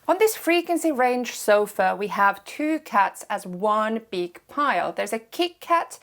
On this frequency range sofa, we have two cats as one big pile. There's a kick cat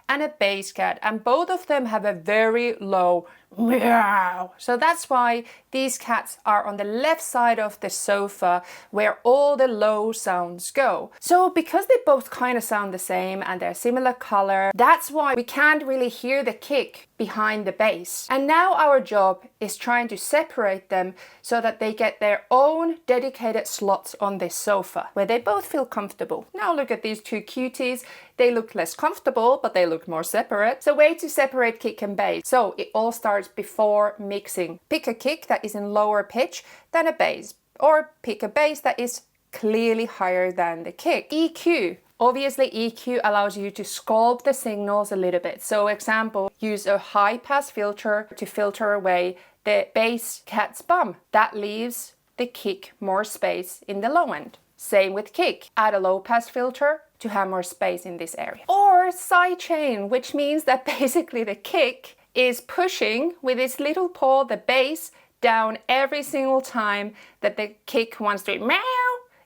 and a bass cat, and both of them have a very low meow. So that's why these cats are on the left side of the sofa where all the low sounds go. So because they both kind of sound the same and they're similar color, that's why we can't really hear the kick behind the bass. And now our job is trying to separate them so that they get their own dedicated slots on this sofa where they both feel comfortable. Now look at these two cuties. They look less comfortable, but they look more separate. So way to separate kick and bass. So it all starts before mixing. Pick a kick that is in lower pitch than a bass, or pick a bass that is clearly higher than the kick. EQ. Obviously, EQ allows you to sculpt the signals a little bit. So example, use a high pass filter to filter away the bass cat's bum. That leaves the kick more space in the low end. Same with kick. Add a low pass filter to have more space in this area. Or sidechain, which means that basically the kick is pushing with its little paw the bass down every single time that the kick wants to meow.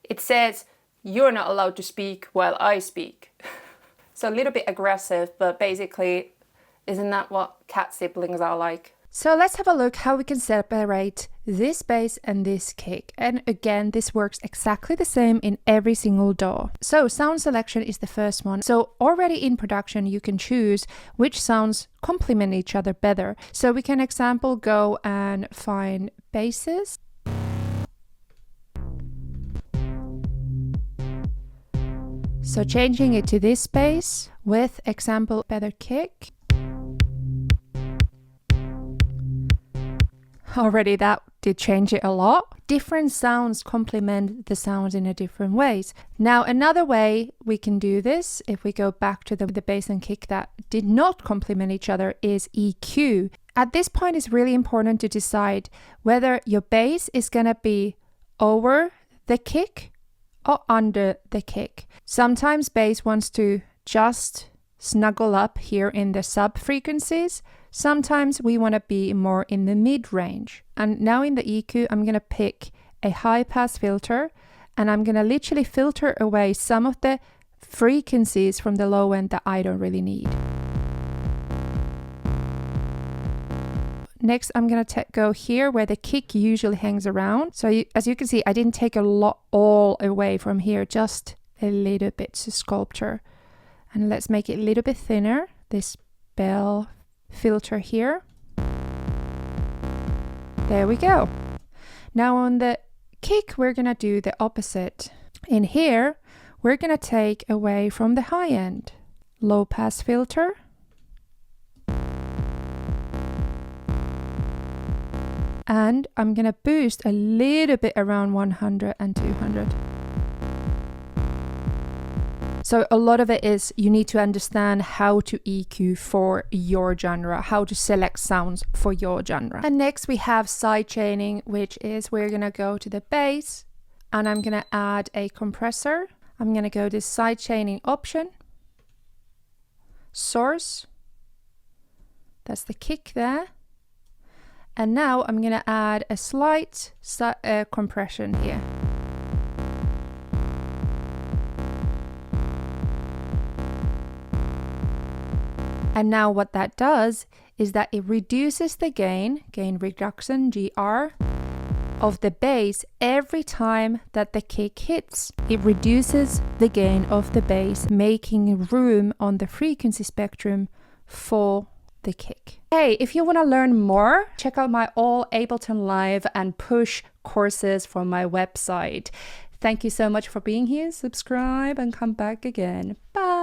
It says, you're not allowed to speak while I speak. So a little bit aggressive, but basically, isn't that what cat siblings are like? So let's have a look how we can separate this bass and this kick. And again, this works exactly the same in every single DAW. So sound selection is the first one. So already in production, you can choose which sounds complement each other better. So we can, example, go and find basses. So changing it to this bass with, example, better kick. Already that did change it a lot. Different sounds complement the sounds in a different ways. Now another way we can do this, if we go back to the bass and kick that did not complement each other, is EQ. At this point, it's really important to decide whether your bass is going to be over the kick or under the kick. Sometimes bass wants to just snuggle up here in the sub frequencies. Sometimes we want to be more in the mid range. And now in the EQ, I'm going to pick a high pass filter, and I'm going to literally filter away some of the frequencies from the low end that I don't really need. Next, I'm going to go here where the kick usually hangs around. So as you can see, I didn't take a lot all away from here, just a little bit to sculpture. And let's make it a little bit thinner, this bell filter here. There we go. Now on the kick, we're going to do the opposite. In here, we're going to take away from the high end. Low pass filter. And I'm going to boost a little bit around 100 and 200. So a lot of it is you need to understand how to EQ for your genre, how to select sounds for your genre. And next we have sidechaining, which is we're going to go to the bass and I'm going to add a compressor. I'm going to go to sidechaining option, source, that's the kick there. And now I'm going to add a slight compression here. And now what that does is that it reduces the gain reduction, GR, of the bass every time that the kick hits. It reduces the gain of the bass, making room on the frequency spectrum for the kick. Hey, if you want to learn more, check out my all Ableton Live and Push courses from my website. Thank you so much for being here. Subscribe and come back again. Bye.